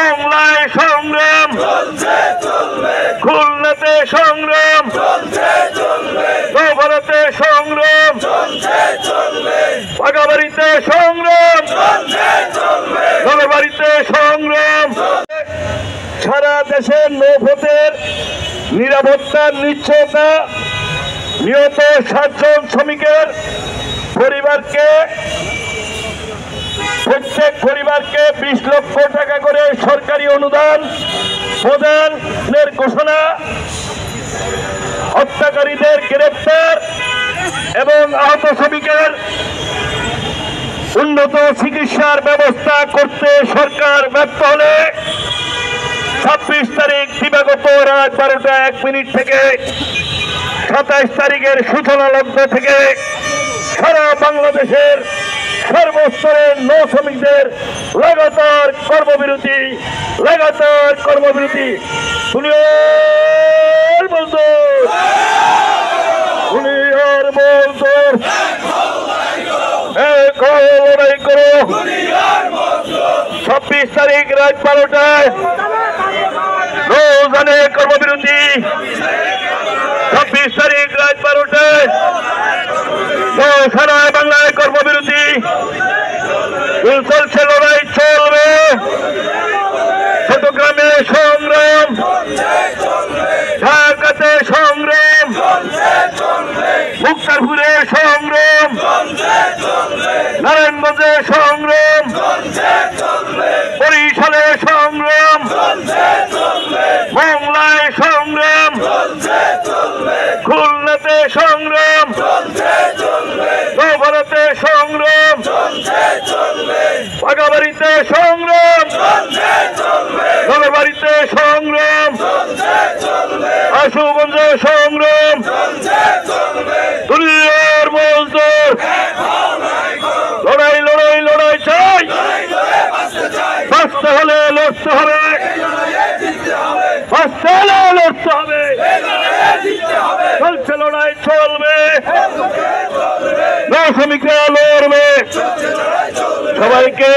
বাংলায় সংগ্রাম খুলনাতে সংগ্রাম ভারতে সংগ্রাম বাগাবাড়িতে সংগ্রাম নগরবাড়িতে সংগ্রাম। সারা দেশের নৌপথের নিরাপত্তার নিশ্চয়তা নিহত 7 জন শ্রমিকের পরিবারকে প্রত্যেক পরিবারকে 20 লক্ষ টাকা করে সরকারি অনুদান প্রদানের ঘোষণা, হত্যাকারীদের গ্রেপ্তার এবং আহত শ্রমিকের উন্নত চিকিৎসার ব্যবস্থা করতে সরকার ব্যর্থ হলে 26 তারিখ দিবাগত রাত 12টা 1 মিনিট থেকে 27 তারিখের সূচনা লগ্ন থেকে সারা বাংলাদেশের সর্বস্তরের নৌ শ্রমিকদের লাগাতার কর্মবিরতি দুনিয়ার মজদুর 26 তারিখ রাত 12টায় নৌযানে কর্মবিরতি। 26 তারিখ রাত 12টায় সারা বাংলায় কর্মবিরতি চলছে, লড়াই চলবে। চট্টগ্রামে সংগ্রাম, ঢাকাতে সংগ্রাম, মুক্তারপুরে সংগ্রাম, নারায়ণগঞ্জে সংগ্রাম, বরিশালে সংগ্রাম, বাংলায় সংগ্রাম, খুলনাতে সংগ্রাম, ভারতে সংগ্রাম, বাগাবাড়িতে সংগ্রাম, নগরবাড়িতে সংগ্রাম, আশুগঞ্জে সংগ্রাম। দুনিয়ার মজদুর লড়াই চাই, বাঁচতে হলে লড়তে হবে, বাঁচতে হলে লড়তে হবে। চলছে, লড়াই চলবে, নৌ শ্রমিকরা লড়বে। সবাইকে